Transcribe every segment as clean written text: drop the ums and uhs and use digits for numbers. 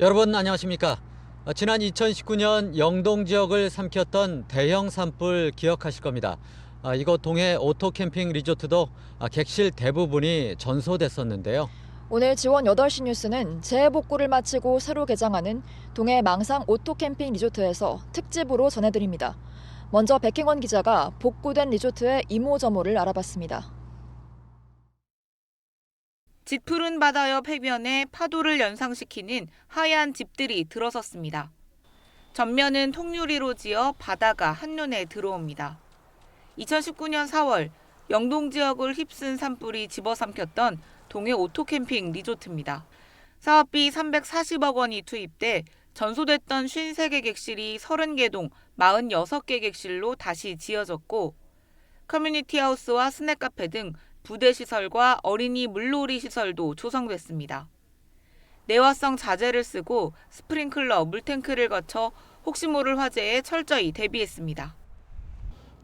여러분 안녕하십니까? 지난 2019년 영동 지역을 삼켰던 대형 산불 기억하실 겁니다. 이곳 동해 오토캠핑 리조트도 객실 대부분이 전소됐었는데요. 오늘 지원 8시 뉴스는 재해복구를 마치고 새로 개장하는 동해 망상 오토캠핑 리조트에서 특집으로 전해드립니다. 먼저 백행원 기자가 복구된 리조트의 이모저모를 알아봤습니다. 짙푸른 바다 옆 해변에 파도를 연상시키는 하얀 집들이 들어섰습니다. 전면은 통유리로 지어 바다가 한눈에 들어옵니다. 2019년 4월 영동 지역을 휩쓴 산불이 집어삼켰던 동해 오토캠핑 리조트입니다. 사업비 340억 원이 투입돼 전소됐던 53개 객실이 30개 동 46개 객실로 다시 지어졌고 커뮤니티 하우스와 스낵 카페 등 부대 시설과 어린이 물놀이 시설도 조성됐습니다. 내화성 자재를 쓰고 스프링클러 물탱크를 거쳐 혹시 모를 화재에 철저히 대비했습니다.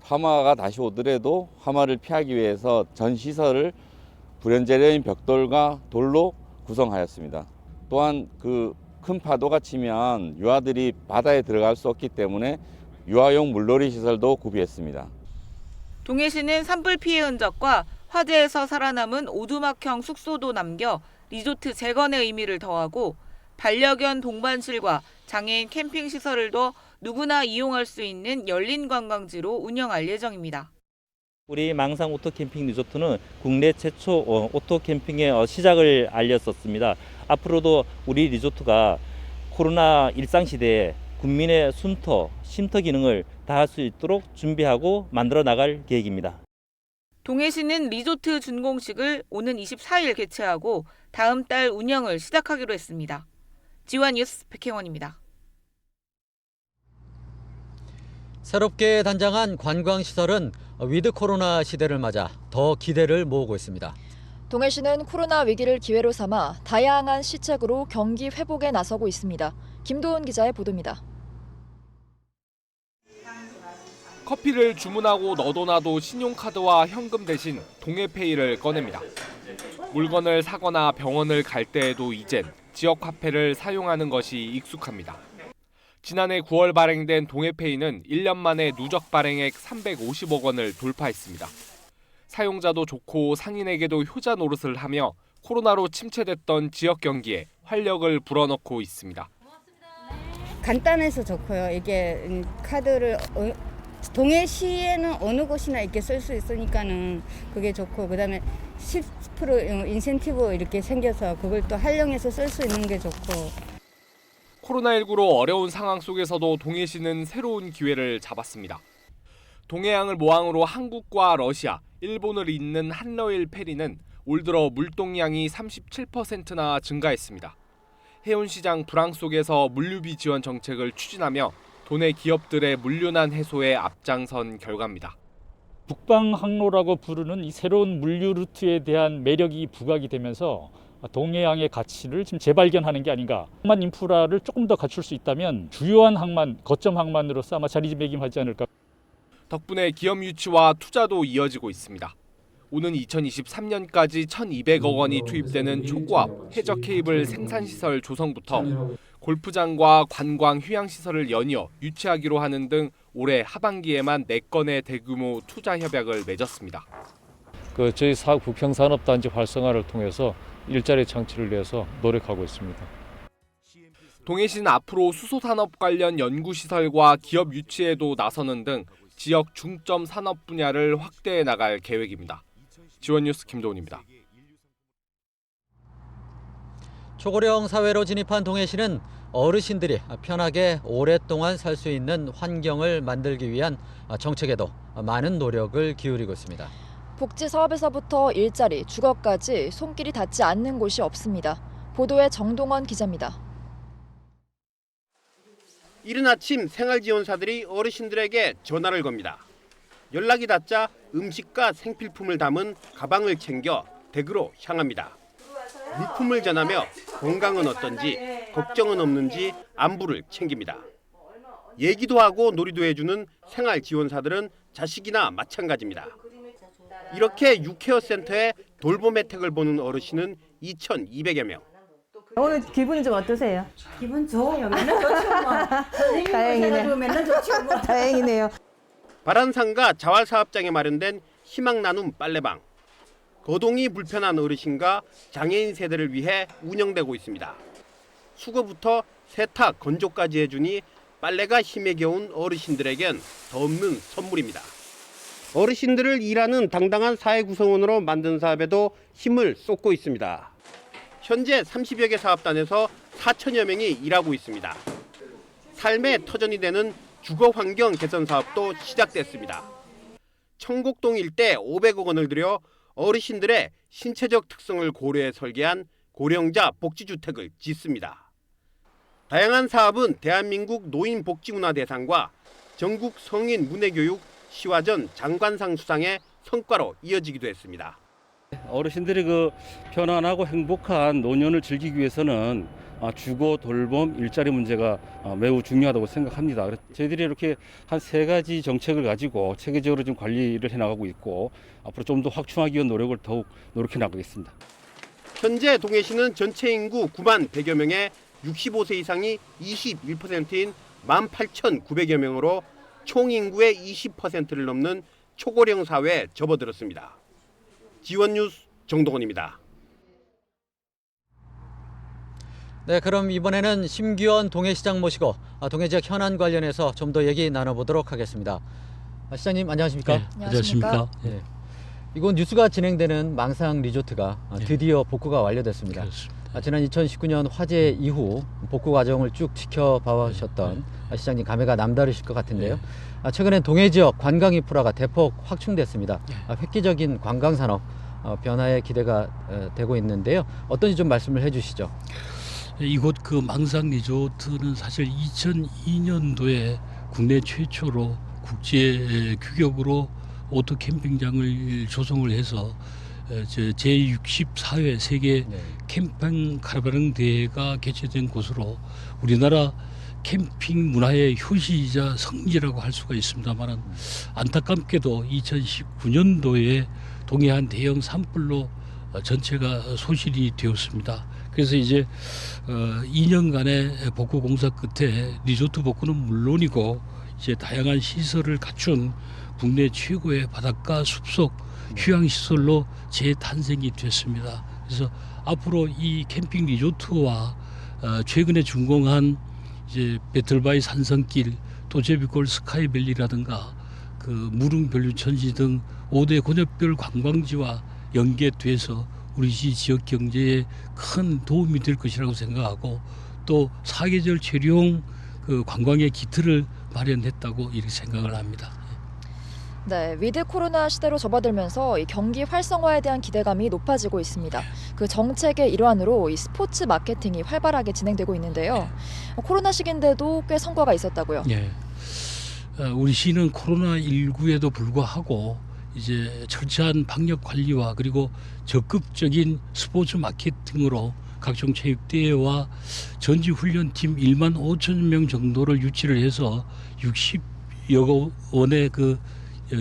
화마가 다시 오더라도 화마를 피하기 위해서 전 시설을 불연제로인 벽돌과 돌로 구성하였습니다. 또한 큰 파도가 치면 유아들이 바다에 들어갈 수 없기 때문에 유아용 물놀이 시설도 구비했습니다. 동해시는 산불 피해 흔적과 화재에서 살아남은 오두막형 숙소도 남겨 리조트 재건의 의미를 더하고 반려견 동반실과 장애인 캠핑 시설을 둬 누구나 이용할 수 있는 열린 관광지로 운영할 예정입니다. 우리 망상 오토캠핑 리조트는 국내 최초 오토캠핑의 시작을 알렸었습니다. 앞으로도 우리 리조트가 코로나 일상시대에 국민의 쉼터 기능을 다할 수 있도록 준비하고 만들어 나갈 계획입니다. 동해시는 리조트 준공식을 오는 24일 개최하고 다음 달 운영을 시작하기로 했습니다. 지원뉴스 백행원입니다. 새롭게 단장한 관광시설은 위드 코로나 시대를 맞아 더 기대를 모으고 있습니다. 동해시는 코로나 위기를 기회로 삼아 다양한 시책으로 경기 회복에 나서고 있습니다. 김도훈 기자의 보도입니다. 커피를 주문하고 너도나도 신용카드와 현금 대신 동해페이를 꺼냅니다. 물건을 사거나 병원을 갈 때에도 이젠 지역 화폐를 사용하는 것이 익숙합니다. 지난해 9월 발행된 동해페이는 1년 만에 누적 발행액 350억 원을 돌파했습니다. 사용자도 좋고 상인에게도 효자 노릇을 하며 코로나로 침체됐던 지역 경기에 활력을 불어넣고 있습니다. 간단해서 좋고요. 이게 카드를 동해시에는 어느 곳이나 이렇게 쓸 수 있으니까는 그게 좋고, 그다음에 10% 인센티브 이렇게 생겨서 그걸 또 활용해서 쓸 수 있는 게 좋고. 코로나19로 어려운 상황 속에서도 동해시는 새로운 기회를 잡았습니다. 동해양을 모항으로 한국과 러시아, 일본을 잇는 한러일 페리는 올 들어 물동량이 37%나 증가했습니다. 해운시장 불황 속에서 물류비 지원 정책을 추진하며 도내 기업들의 물류난 해소에 앞장선 결과입니다. 북방 항로라고 부르는 이 새로운 물류 루트에 대한 매력이 부각이 되면서 동해항의 가치를 지금 재발견하는 게 아닌가. 항만 인프라를 조금 더 갖출 수 있다면 주요한 항만, 거점 항만으로서 아마 자리매김하지 않을까. 덕분에 기업 유치와 투자도 이어지고 있습니다. 오는 2023년까지 1,200억 원이 투입되는 초고압 해저 케이블 생산시설 조성부터 골프장과 관광 휴양시설을 연이어 유치하기로 하는 등 올해 하반기에만 4건의 대규모 투자 협약을 맺었습니다. 저희 국평산업단지 활성화를 통해서 일자리 창출을 위해서 노력하고 있습니다. 동해시는 앞으로 수소산업 관련 연구시설과 기업 유치에도 나서는 등 지역 중점 산업 분야를 확대해 나갈 계획입니다. 지원뉴스 김도훈입니다. 초고령 사회로 진입한 동해시는 어르신들이 편하게 오랫동안 살 수 있는 환경을 만들기 위한 정책에도 많은 노력을 기울이고 있습니다. 복지 사업에서부터 일자리, 주거까지 손길이 닿지 않는 곳이 없습니다. 보도에 정동원 기자입니다. 이른 아침 생활지원사들이 어르신들에게 전화를 겁니다. 연락이 닿자 음식과 생필품을 담은 가방을 챙겨 댁으로 향합니다. 물품을 전하며 건강은 어떤지, 걱정은 없는지 안부를 챙깁니다. 얘기도 하고 놀이도 해주는 생활지원사들은 자식이나 마찬가지입니다. 이렇게 유케어 센터에 돌봄 혜택을 보는 어르신은 2,200여 명. 오늘 기분이 좀 어떠세요? 기분 좋아요. 맨날 좋죠 뭐. 선생님 다행이네. 고생해가지고 맨날 좋죠 뭐. 다행이네요. 바란상가 자활사업장에 마련된 희망 나눔 빨래방. 거동이 불편한 어르신과 장애인 세대를 위해 운영되고 있습니다. 수거부터 세탁, 건조까지 해주니 빨래가 힘에 겨운 어르신들에겐 더 없는 선물입니다. 어르신들을 일하는 당당한 사회 구성원으로 만든 사업에도 힘을 쏟고 있습니다. 현재 30여 개 사업단에서 4천여 명이 일하고 있습니다. 삶의 터전이 되는 주거 환경 개선 사업도 시작됐습니다. 청곡동 일대 500억 원을 들여 어르신들의 신체적 특성을 고려해 설계한 고령자 복지주택을 짓습니다. 다양한 사업은 대한민국 노인복지문화대상과 전국 성인 문해교육 시화전 장관상 수상의 성과로 이어지기도 했습니다. 어르신들이 그 편안하고 행복한 노년을 즐기기 위해서는 주거, 돌봄, 일자리 문제가 매우 중요하다고 생각합니다. 그래서 저희들이 이렇게 한 3가지 정책을 가지고 체계적으로 좀 관리를 해나가고 있고 앞으로 좀 더 확충하기 위한 노력을 더욱 노력해 나가겠습니다. 현재 동해시는 전체 인구 9만 100여 명에 65세 이상이 21%인 18,900여 명으로 총 인구의 20%를 넘는 초고령 사회에 접어들었습니다. 지원뉴스 정동원입니다. 네, 그럼 이번에는 심규원 동해시장 모시고 동해 지역 현안 관련해서 좀 더 얘기 나눠보도록 하겠습니다. 시장님 안녕하십니까? 네, 안녕하십니까? 네. 이곳 뉴스가 진행되는 망상 리조트가 드디어 복구가 완료됐습니다. 지난 2019년 화재 이후 복구 과정을 쭉 지켜봐오셨던 시장님 감회가 남다르실 것 같은데요. 최근엔 동해 지역 관광 인프라가 대폭 확충됐습니다. 획기적인 관광 산업 변화에 기대가 되고 있는데요. 어떤지 좀 말씀을 해주시죠. 이곳 그 망상 리조트는 사실 2002년도에 국내 최초로 국제 규격으로 오토 캠핑장을 조성을 해서 제64회 세계 캠핑 카라반 대회가 개최된 곳으로 우리나라 캠핑 문화의 효시이자 성지라고 할 수가 있습니다만 안타깝게도 2019년도에 동해안 대형 산불로 전체가 소실이 되었습니다. 그래서 이제 2년간의 복구 공사 끝에 리조트 복구는 물론이고 이제 다양한 시설을 갖춘 국내 최고의 바닷가 숲속 휴양시설로 재탄생이 됐습니다. 그래서 앞으로 이 캠핑 리조트와 최근에 준공한 이제 배틀바이 산성길, 또 제비골 스카이밸리라든가 그 무릉변류천지 등 5대 권역별 관광지와 연계돼서 우리 지역 경제에 큰 도움이 될 것이라고 생각하고 또 사계절 체류용 그 관광의 기틀을 마련했다고 이렇게 생각을 합니다. 네, 위드 코로나 시대로 접어들면서 이 경기 활성화에 대한 기대감이 높아지고 있습니다. 그 정책의 일환으로 이 스포츠 마케팅이 활발하게 진행되고 있는데요. 코로나 시기인데도 꽤 성과가 있었다고요. 예. 우리 시는 코로나19에도 불구하고 이제 철저한 방역 관리와 그리고 적극적인 스포츠 마케팅으로 각종 체육대회와 전지훈련팀 1만 5천 명 정도를 유치를 해서 60여 원의 그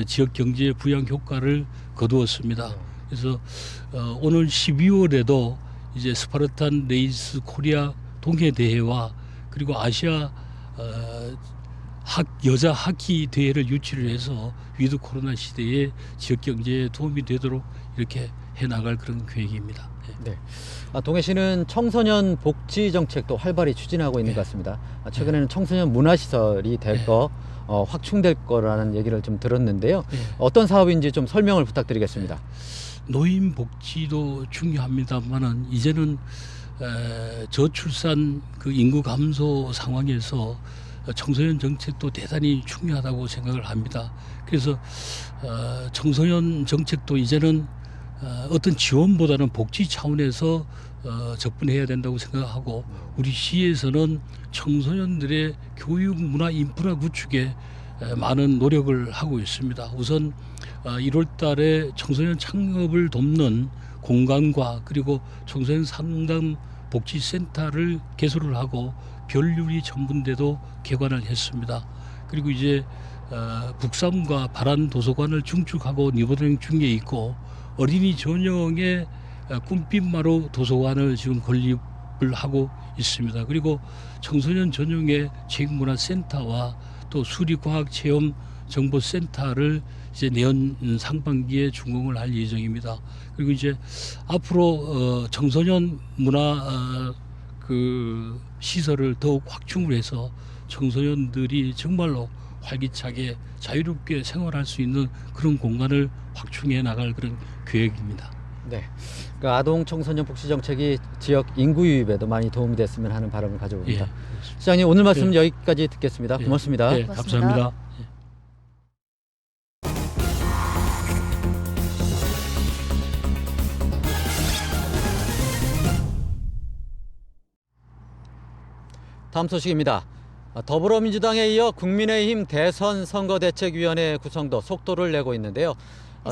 지역 경제 부양 효과를 거두었습니다. 그래서 오늘 12월에도 이제 스파르탄 레이스 코리아 동해 대회와 그리고 아시아 여자 하키 대회를 유치를 해서 위드 코로나 시대에 지역 경제에 도움이 되도록 이렇게 해나갈 그런 계획입니다. 네. 동해시는 청소년 복지 정책도 활발히 추진하고 있는 것 같습니다. 최근에는 청소년 문화시설이 될 거 확충될 거라는 얘기를 좀 들었는데요. 어떤 사업인지 좀 설명을 부탁드리겠습니다. 노인 복지도 중요합니다만은 이제는 저출산 그 인구 감소 상황에서 청소년 정책도 대단히 중요하다고 생각을 합니다. 그래서 청소년 정책도 이제는 어떤 지원보다는 복지 차원에서 접근해야 된다고 생각하고 우리 시에서는 청소년들의 교육, 문화, 인프라 구축에 많은 노력을 하고 있습니다. 우선 1월 달에 청소년 창업을 돕는 공간과 그리고 청소년 상담 복지센터를 개소를 하고 별유리 전문대도 개관을 했습니다. 그리고 이제 북삼과 바란 도서관을 중축하고 리모델링 중에 있고 어린이 전용의 꿈빛마루 도서관을 지금 건립 하고 있습니다. 그리고 청소년 전용의 체육문화센터와 또 수리과학체험정보센터를 이제 내년 상반기에 준공을 할 예정입니다. 그리고 이제 앞으로 청소년 문화 그 시설을 더욱 확충을 해서 청소년들이 정말로 활기차게 자유롭게 생활할 수 있는 그런 공간을 확충해 나갈 그런 계획입니다. 네. 그 아동 청소년 복지 정책이 지역 인구 유입에도 많이 도움이 됐으면 하는 바람을 가져봅니다. 예. 시장님 오늘 말씀 여기까지 듣겠습니다. 고맙습니다. 네, 감사합니다. 다음 소식입니다. 더불어민주당에 이어 국민의힘 대선 선거대책위원회 구성도 속도를 내고 있는데요.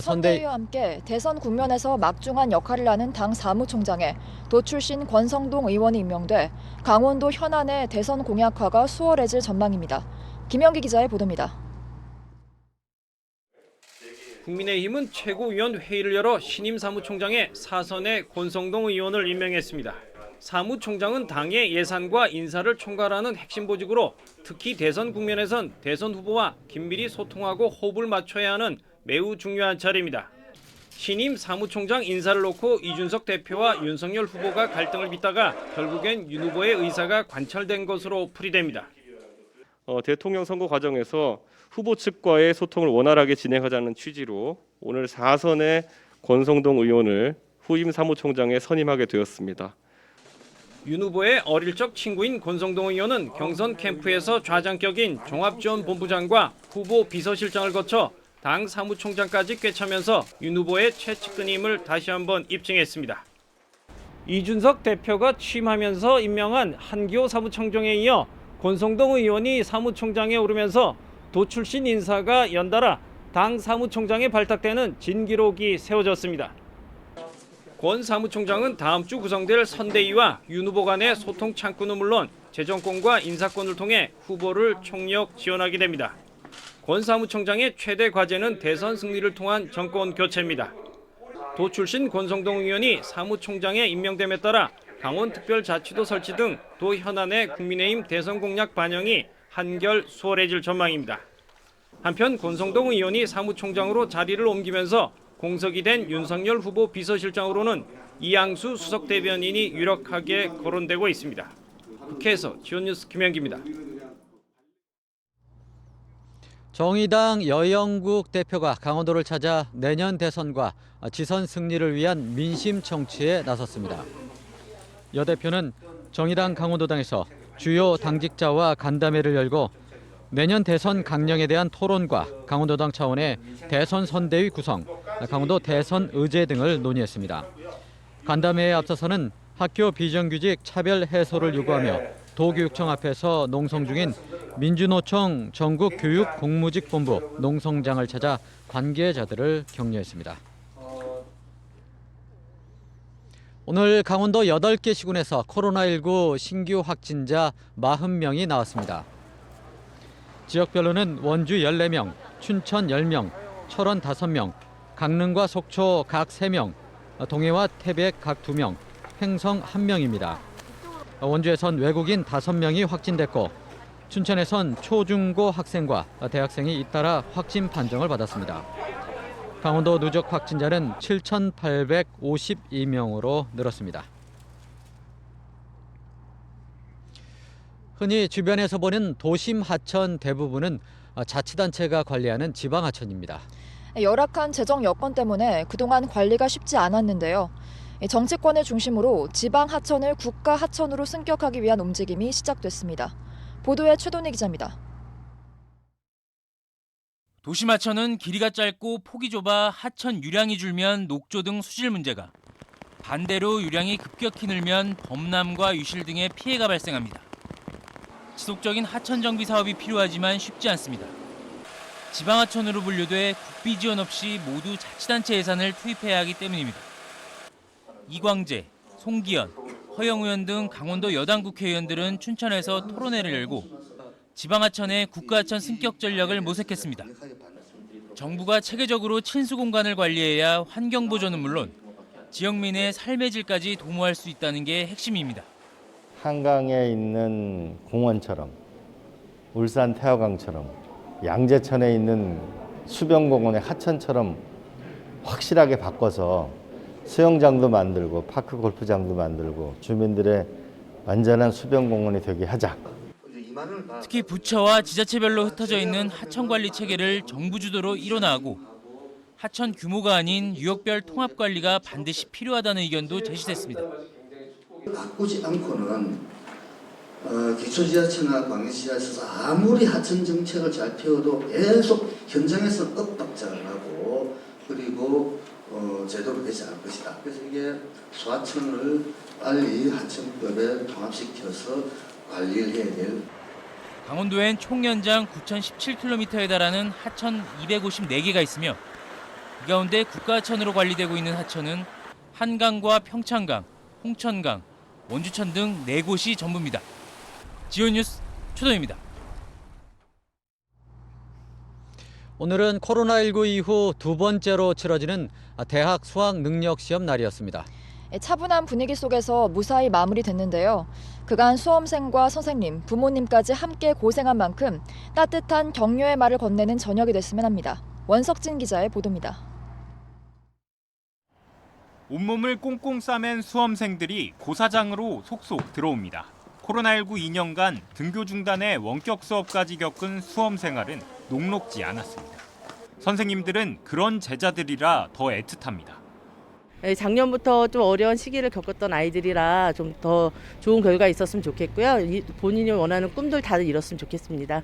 선대위와 함께 대선 국면에서 막중한 역할을 하는 당 사무총장에 도 출신 권성동 의원이 임명돼 강원도 현안의 대선 공약화가 수월해질 전망입니다. 김영기 기자의 보도입니다. 국민의힘은 최고위원 회의를 열어 신임 사무총장에 사선의 권성동 의원을 임명했습니다. 사무총장은 당의 예산과 인사를 총괄하는 핵심 보직으로 특히 대선 국면에선 대선 후보와 긴밀히 소통하고 호흡을 맞춰야 하는 매우 중요한 자리입니다. 신임 사무총장 인사를 놓고 이준석 대표와 윤석열 후보가 갈등을 빚다가 결국엔 윤 후보의 의사가 관철된 것으로 풀이됩니다. 대통령 선거 과정에서 후보 측과의 소통을 원활하게 진행하자는 취지로 오늘 4선의 권성동 의원을 후임 사무총장에 선임하게 되었습니다. 윤 후보의 어릴 적 친구인 권성동 의원은 경선 캠프에서 좌장격인 종합지원본부장과 후보 비서실장을 거쳐 당 사무총장까지 꿰차면서 윤 후보의 최측근임을 다시 한번 입증했습니다. 이준석 대표가 취임하면서 임명한 한기호 사무총장에 이어 권성동 의원이 사무총장에 오르면서 도 출신 인사가 연달아 당 사무총장에 발탁되는 진기록이 세워졌습니다. 권 사무총장은 다음 주 구성될 선대위와 윤 후보 간의 소통 창구는 물론 재정권과 인사권을 통해 후보를 총력 지원하게 됩니다. 권 사무총장의 최대 과제는 대선 승리를 통한 정권 교체입니다. 도 출신 권성동 의원이 사무총장에 임명됨에 따라 강원특별자치도 설치 등 도 현안의 국민의힘 대선 공약 반영이 한결 수월해질 전망입니다. 한편 권성동 의원이 사무총장으로 자리를 옮기면서 공석이 된 윤석열 후보 비서실장으로는 이양수 수석 대변인이 유력하게 거론되고 있습니다. 국회에서 지원뉴스 김현기입니다. 정의당 여영국 대표가 강원도를 찾아 내년 대선과 지선 승리를 위한 민심 청취에 나섰습니다. 여 대표는 정의당 강원도당에서 주요 당직자와 간담회를 열고 내년 대선 강령에 대한 토론과 강원도당 차원의 대선 선대위 구성, 강원도 대선 의제 등을 논의했습니다. 간담회에 앞서서는 학교 비정규직 차별 해소를 요구하며 도교육청 앞에서 농성 중인 민주노총 전국교육공무직본부 농성장을 찾아 관계자들을 격려했습니다. 오늘 강원도 8개 시군에서 코로나19 신규 확진자 40명이 나왔습니다. 지역별로는 원주 14명, 춘천 10명, 철원 5명, 강릉과 속초 각 3명, 동해와 태백 각 2명, 횡성 1명입니다. 원주에선 외국인 5명이 확진됐고 춘천에선 초중고 학생과 대학생이 잇따라 확진 판정을 받았습니다. 강원도 누적 확진자는 7,852명으로 늘었습니다. 흔히 주변에서 보는 도심 하천 대부분은 자치단체가 관리하는 지방하천입니다. 열악한 재정 여건 때문에 그동안 관리가 쉽지 않았는데요. 정치권을 중심으로 지방 하천을 국가 하천으로 승격하기 위한 움직임이 시작됐습니다. 보도에 최돈희 기자입니다. 도심 하천은 길이가 짧고 폭이 좁아 하천 유량이 줄면 녹조 등 수질 문제가, 반대로 유량이 급격히 늘면 범람과 유실 등의 피해가 발생합니다. 지속적인 하천 정비 사업이 필요하지만 쉽지 않습니다. 지방하천으로 분류돼 국비 지원 없이 모두 자치단체 예산을 투입해야 하기 때문입니다. 이광재, 송기현, 허영우 의원 등 강원도 여당 국회의원들은 춘천에서 토론회를 열고 지방하천의 국가하천 승격 전략을 모색했습니다. 정부가 체계적으로 친수 공간을 관리해야 환경 보존은 물론 지역민의 삶의 질까지 도모할 수 있다는 게 핵심입니다. 한강에 있는 공원처럼, 울산 태화강처럼, 양재천에 있는 수변공원의 하천처럼 확실하게 바꿔서 수영장도 만들고 파크 골프장도 만들고 주민들의 안전한 수변공원이 되게 하자. 특히 부처와 지자체별로 흩어져 있는 하천 관리 체계를 정부 주도로 이뤄나가고 하천 규모가 아닌 유역별 통합 관리가 반드시 필요하다는 의견도 제시됐습니다. 바꾸지 않고는 기초지자체나 광역지자체에서 아무리 하천 정책을 잘 펴도 계속 현장에서 엇박자를 하고 그리고 제대로 되지 않을 것이다. 그래서 이게 소하천을 빨리 하천법에 통합시켜서 관리를 해야 될. 강원도엔 총 연장 9,017km에 달하는 하천 254개가 있으며 이 가운데 국가하천으로 관리되고 있는 하천은 한강과 평창강, 홍천강, 원주천 등 4곳이 전부입니다. 지온뉴스 최도입니다. 오늘은 코로나19 이후 두 번째로 치러지는 대학 수학 능력 시험 날이었습니다. 차분한 분위기 속에서 무사히 마무리됐는데요. 그간 수험생과 선생님, 부모님까지 함께 고생한 만큼 따뜻한 격려의 말을 건네는 저녁이 됐으면 합니다. 원석진 기자의 보도입니다. 온몸을 꽁꽁 싸맨 수험생들이 고사장으로 속속 들어옵니다. 코로나19 2년간 등교 중단에 원격 수업까지 겪은 수험 생활은 녹록지 않았습니다. 선생님들은 그런 제자들이라 더 애틋합니다. 작년부터 좀 어려운 시기를 겪었던 아이들이라 좀 더 좋은 결과 있었으면 좋겠고요. 본인이 원하는 꿈들 다들 이뤘으면 좋겠습니다.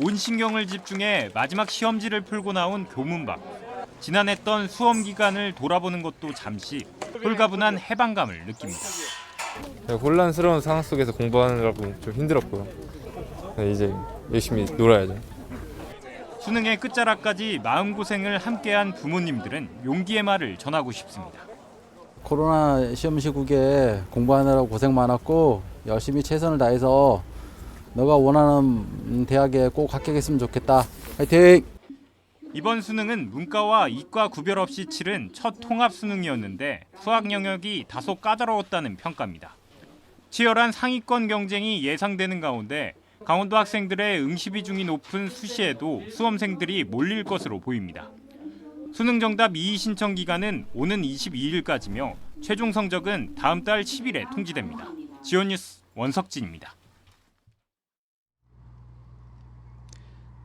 온 신경을 집중해 마지막 시험지를 풀고 나온 교문 밖. 지난했던 수험 기간을 돌아보는 것도 잠시 홀가분한 해방감을 느낍니다. 혼란스러운 상황 속에서 공부하느라고 좀 힘들었고요. 이제 열심히 놀아야죠. 수능의 끝자락까지 마음고생을 함께한 부모님들은 용기의 말을 전하고 싶습니다. 코로나 시험 시국에 공부하느라고 고생 많았고 열심히 최선을 다해서 너가 원하는 대학에 꼭 합격했으면 좋겠다. 화이팅! 이번 수능은 문과와 이과 구별 없이 치른 첫 통합 수능이었는데 수학 영역이 다소 까다로웠다는 평가입니다. 치열한 상위권 경쟁이 예상되는 가운데 강원도 학생들의 응시 비중이 높은 수시에도 수험생들이 몰릴 것으로 보입니다. 수능 정답 이의 신청 기간은 오는 22일까지며 최종 성적은 다음 달 10일에 통지됩니다. 지온뉴스 원석진입니다.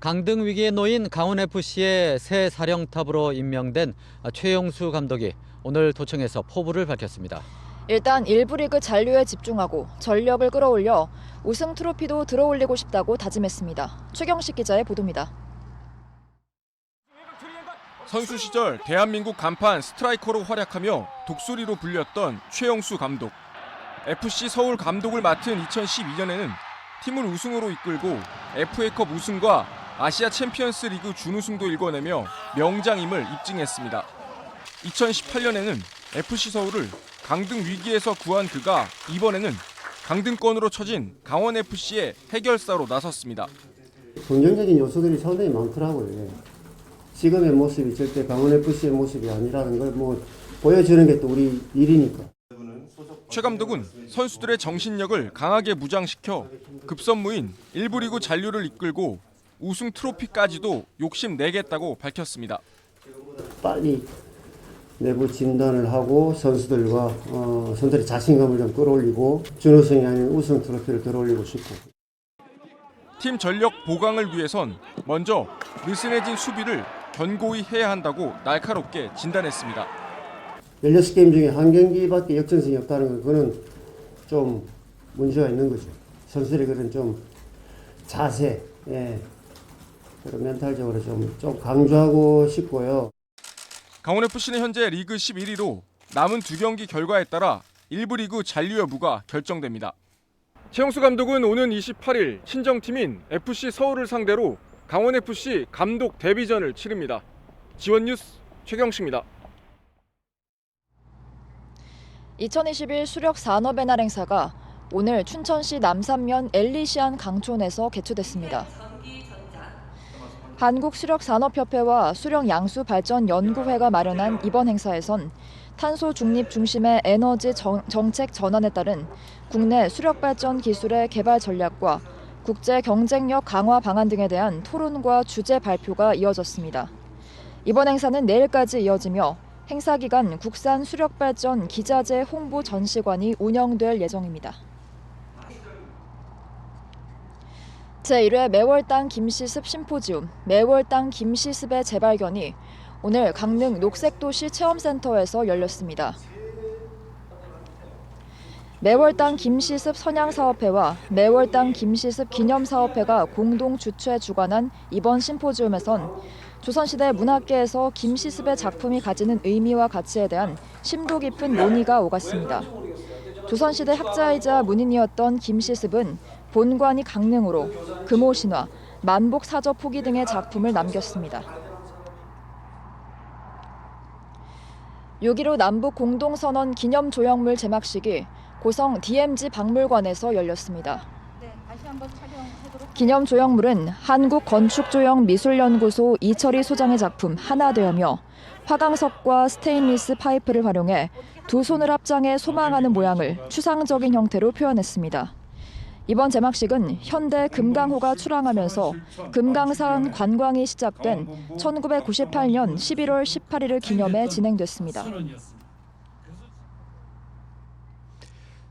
강등 위기에 놓인 강원FC의 새 사령탑으로 임명된 최용수 감독이 오늘 도청에서 포부를 밝혔습니다. 일단 1부 리그 잔류에 집중하고 전력을 끌어올려 우승 트로피도 들어올리고 싶다고 다짐했습니다. 최경식 기자의 보도입니다. 선수 시절 대한민국 간판 스트라이커로 활약하며 독수리로 불렸던 최용수 감독. FC 서울 감독을 맡은 2012년에는 팀을 우승으로 이끌고 FA컵 우승과 아시아 챔피언스 리그 준우승도 일궈내며 명장임을 입증했습니다. 2018년에는 FC 서울을 강등 위기에서 구한 그가 이번에는 강등권으로 처진 강원FC의 해결사로 나섰습니다. 긍정적인 요소들이 상당히 많더라고요. 지금의 모습이 절대 강원FC의 모습이 아니라는 걸 보여주는 게 또 우리 일이니까. 최 감독은 선수들의 정신력을 강하게 무장시켜 급선무인 1부 리그 잔류를 이끌고 우승 트로피까지도 욕심내겠다고 밝혔습니다. 빨리 내부 진단을 하고 선수들의 자신감을 좀 끌어올리고 준우승이 아닌 우승 트로피를 들어올리고 싶고. 팀 전력 보강을 위해선 먼저 느슨해진 수비를 견고히 해야 한다고 날카롭게 진단했습니다. 16게임 중에 한 경기밖에 역전승이 없다는 건 그거는 좀 문제가 있는 거죠. 선수들의 그런 좀 자세, 그런 멘탈적으로 좀 강조하고 싶고요. 강원FC는 현재 리그 11위로 남은 2경기 결과에 따라 1부 리그 잔류 여부가 결정됩니다. 최용수 감독은 오는 28일 친정팀인 FC 서울을 상대로 강원FC 감독 데뷔전을 치릅니다. 지원뉴스 최경식입니다. 2021 수력 산업의 날 행사가 오늘 춘천시 남산면 엘리시안 강촌에서 개최됐습니다. 한국수력산업협회와 수력양수발전연구회가 마련한 이번 행사에선 탄소 중립 중심의 에너지 정책 전환에 따른 국내 수력발전 기술의 개발 전략과 국제 경쟁력 강화 방안 등에 대한 토론과 주제 발표가 이어졌습니다. 이번 행사는 내일까지 이어지며 행사 기간 국산 수력발전 기자재 홍보 전시관이 운영될 예정입니다. 제1회 매월 땅 김시습 심포지움, 매월 땅 김시습의 재발견이 오늘 강릉 녹색도시 체험센터에서 열렸습니다. 매월 땅 김시습 선양사업회와 매월 땅 김시습 기념사업회가 공동 주최 주관한 이번 심포지움에선 조선시대 문학계에서 김시습의 작품이 가지는 의미와 가치에 대한 심도 깊은 논의가 오갔습니다. 조선시대 학자이자 문인이었던 김시습은 본관이 강릉으로 금오신화, 만복사저 포기 등의 작품을 남겼습니다. 6.15 남북 공동선언 기념조형물 제막식이 고성 DMZ 박물관에서 열렸습니다. 기념조형물은 한국건축조형미술연구소 이철희 소장의 작품 하나되어며 화강석과 스테인리스 파이프를 활용해 두 손을 합장해 소망하는 모양을 추상적인 형태로 표현했습니다. 이번 제막식은 현대 금강호가 출항하면서 금강산 관광이 시작된 1998년 11월 18일을 기념해 진행됐습니다.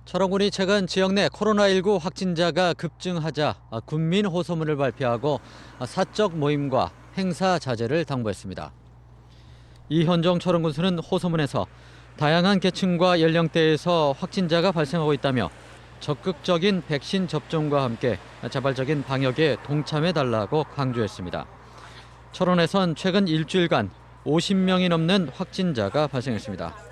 철원군이 최근 지역 내 코로나19 확진자가 급증하자 군민 호소문을 발표하고 사적 모임과 행사 자제를 당부했습니다. 이현정 철원군수는 호소문에서 다양한 계층과 연령대에서 확진자가 발생하고 있다며 적극적인 백신 접종과 함께 자발적인 방역에 동참해달라고 강조했습니다. 철원에선 최근 일주일간 50명이 넘는 확진자가 발생했습니다.